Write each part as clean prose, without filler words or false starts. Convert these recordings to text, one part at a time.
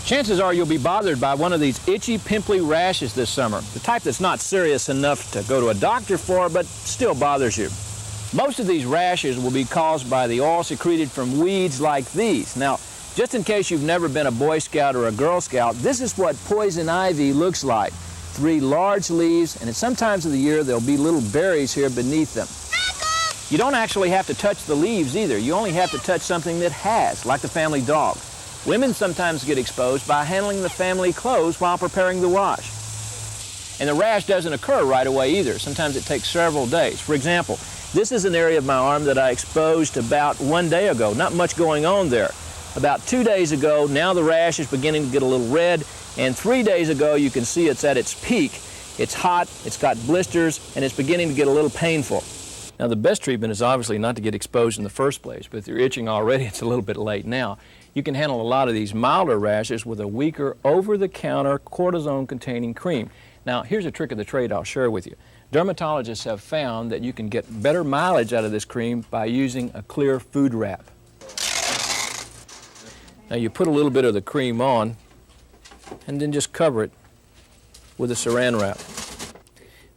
Chances are you'll be bothered by one of these itchy, pimply rashes this summer, the type that's not serious enough to go to a doctor for, but still bothers you. Most of these rashes will be caused by the oil secreted from weeds like these. Now, just in case you've never been a Boy Scout or a Girl Scout, this is what poison ivy looks like. 3 large leaves, and at some times of the year there'll be little berries here beneath them. You don't actually have to touch the leaves either. You only have to touch something that has, like the family dog. Women sometimes get exposed by handling the family clothes while preparing the wash. And the rash doesn't occur right away either. Sometimes it takes several days. For example, this is an area of my arm that I exposed about 1 day ago. Not much going on there. About 2 days ago, now the rash is beginning to get a little red, and 3 days ago you can see it's at its peak. It's hot, it's got blisters, and it's beginning to get a little painful. Now the best treatment is obviously not to get exposed in the first place, but if you're itching already, it's a little bit late now. You can handle a lot of these milder rashes with a weaker over-the-counter cortisone-containing cream. Now here's a trick of the trade I'll share with you. Dermatologists have found that you can get better mileage out of this cream by using a clear food wrap. Now you put a little bit of the cream on and then just cover it with a saran wrap.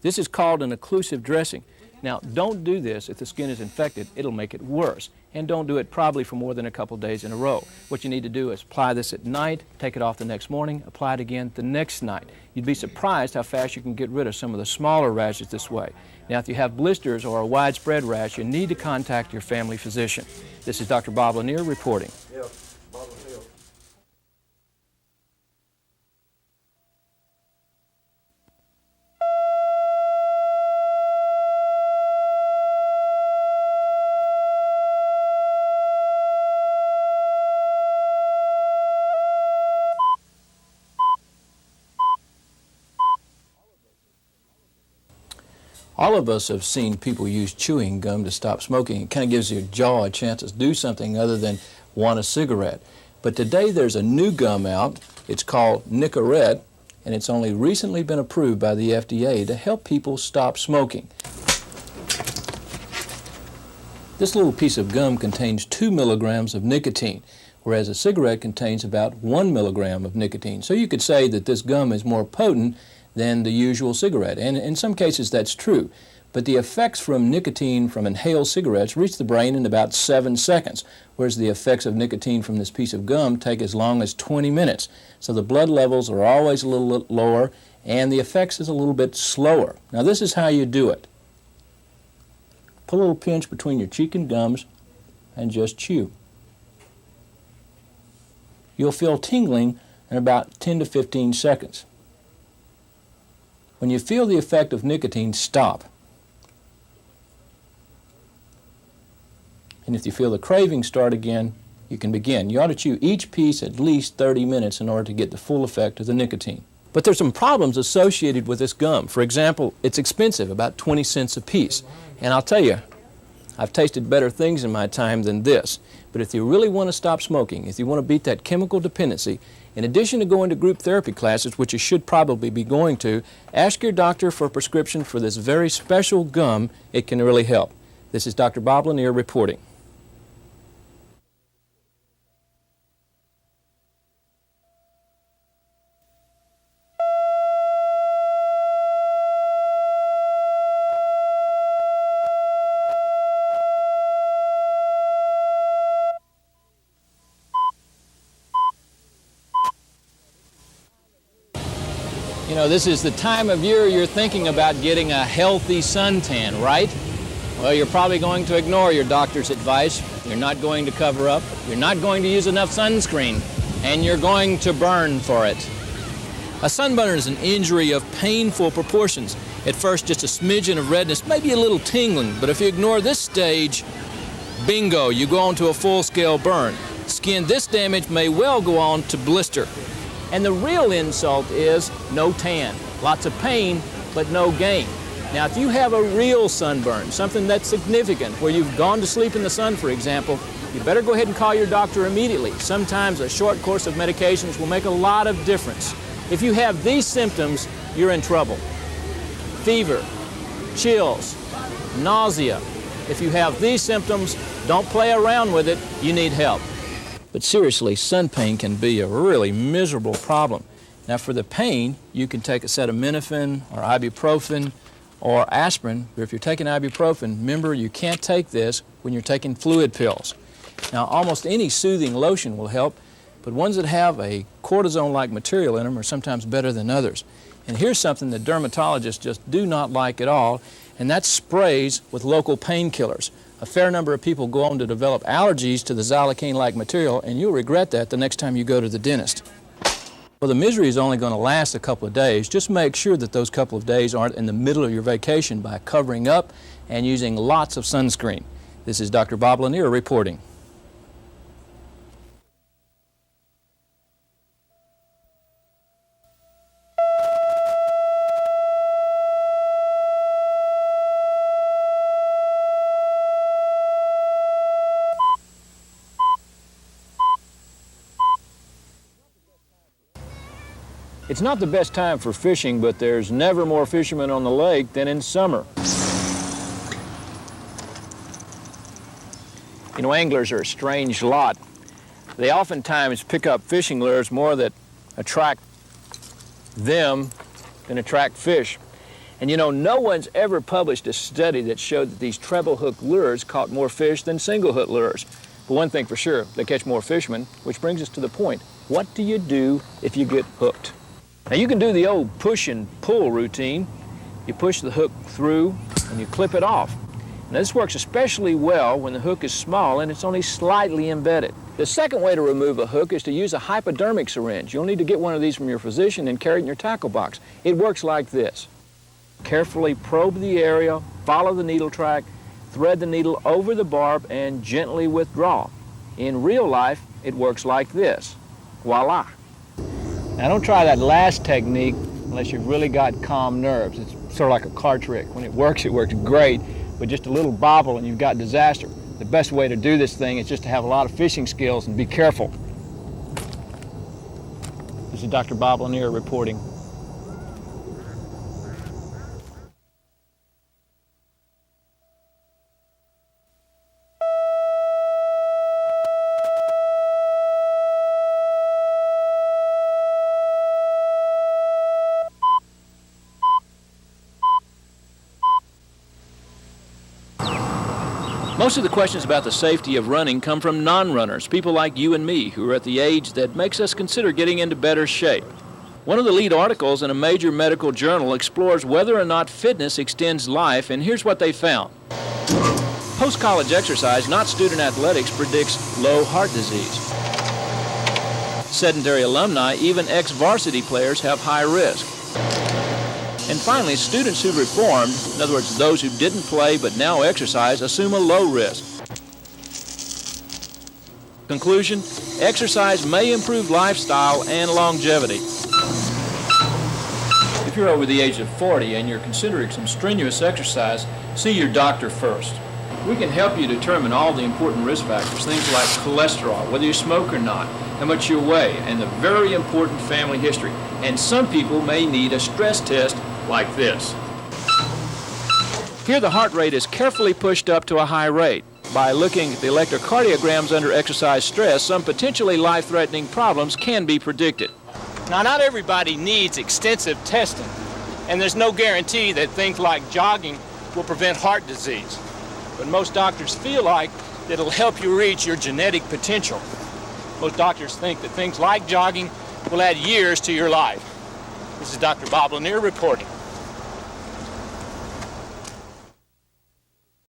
This is called an occlusive dressing. Now don't do this if the skin is infected, it'll make it worse. And don't do it probably for more than a couple days in a row. What you need to do is apply this at night, take it off the next morning, apply it again the next night. You'd be surprised how fast you can get rid of some of the smaller rashes this way. Now if you have blisters or a widespread rash, you need to contact your family physician. This is Dr. Bob Lanier reporting. All of us have seen people use chewing gum to stop smoking. It kind of gives your jaw a chance to do something other than want a cigarette. But today there's a new gum out. It's called Nicorette, and it's only recently been approved by the FDA to help people stop smoking. This little piece of gum contains 2 milligrams of nicotine, whereas a cigarette contains about 1 milligram of nicotine. So you could say that this gum is more potent than the usual cigarette, and in some cases that's true. But the effects from nicotine from inhaled cigarettes reach the brain in about 7 seconds, whereas the effects of nicotine from this piece of gum take as long as 20 minutes. So the blood levels are always a little lower, and the effects is a little bit slower. Now this is how you do it. Put a little pinch between your cheek and gums and just chew. You'll feel tingling in about 10 to 15 seconds. When you feel the effect of nicotine, stop. And if you feel the craving start again, you can begin. You ought to chew each piece at least 30 minutes in order to get the full effect of the nicotine. But there's some problems associated with this gum. For example, it's expensive, about 20 cents a piece. And I'll tell you, I've tasted better things in my time than this. But if you really want to stop smoking, if you want to beat that chemical dependency, in addition to going to group therapy classes, which you should probably be going to, ask your doctor for a prescription for this very special gum. It can really help. This is Dr. Bob Lanier reporting. You know, this is the time of year you're thinking about getting a healthy suntan, right? Well, you're probably going to ignore your doctor's advice. You're not going to cover up. You're not going to use enough sunscreen. And you're going to burn for it. A sunburn is an injury of painful proportions. At first, just a smidgen of redness, maybe a little tingling. But if you ignore this stage, bingo, you go on to a full-scale burn. Skin this damage may well go on to blister. And the real insult is no tan. Lots of pain, but no gain. Now, if you have a real sunburn, something that's significant, where you've gone to sleep in the sun, for example, you better go ahead and call your doctor immediately. Sometimes a short course of medications will make a lot of difference. If you have these symptoms, you're in trouble. Fever, chills, nausea. If you have these symptoms, don't play around with it. You need help. But seriously, sun pain can be a really miserable problem. Now for the pain, you can take acetaminophen or ibuprofen or aspirin, but if you're taking ibuprofen, remember you can't take this when you're taking fluid pills. Now almost any soothing lotion will help, but ones that have a cortisone-like material in them are sometimes better than others. And here's something that dermatologists just do not like at all, and that's sprays with local painkillers. A fair number of people go on to develop allergies to the xylocaine-like material, and you'll regret that the next time you go to the dentist. Well, the misery is only going to last a couple of days. Just make sure that those couple of days aren't in the middle of your vacation by covering up and using lots of sunscreen. This is Dr. Bob Lanier reporting. It's not the best time for fishing, but there's never more fishermen on the lake than in summer. You know, anglers are a strange lot. They oftentimes pick up fishing lures more that attract them than attract fish. And you know, no one's ever published a study that showed that these treble hook lures caught more fish than single hook lures. But one thing for sure, they catch more fishermen, which brings us to the point. What do you do if you get hooked? Now you can do the old push and pull routine. You push the hook through and you clip it off. Now this works especially well when the hook is small and it's only slightly embedded. The second way to remove a hook is to use a hypodermic syringe. You'll need to get one of these from your physician and carry it in your tackle box. It works like this. Carefully probe the area, follow the needle track, thread the needle over the barb, and gently withdraw. In real life, it works like this. Voila. Now don't try that last technique unless you've really got calm nerves. It's sort of like a card trick. When it works great, but just a little bobble and you've got disaster. The best way to do this thing is just to have a lot of fishing skills and be careful. This is Dr. Bob Lanier reporting. Most of the questions about the safety of running come from non-runners, people like you and me who are at the age that makes us consider getting into better shape. One of the lead articles in a major medical journal explores whether or not fitness extends life, and here's what they found. Post-college exercise, not student athletics, predicts low heart disease. Sedentary alumni, even ex-varsity players, have high risk. And finally, students who reformed, in other words, those who didn't play but now exercise, assume a low risk. Conclusion, exercise may improve lifestyle and longevity. If you're over the age of 40 and you're considering some strenuous exercise, see your doctor first. We can help you determine all the important risk factors, things like cholesterol, whether you smoke or not, how much you weigh, and the very important family history. And some people may need a stress test like this. Here the heart rate is carefully pushed up to a high rate. By looking at the electrocardiograms under exercise stress, some potentially life-threatening problems can be predicted. Now, not everybody needs extensive testing, and there's no guarantee that things like jogging will prevent heart disease. But most doctors feel like it'll help you reach your genetic potential. Most doctors think that things like jogging will add years to your life. This is Dr. Bob Lanier reporting.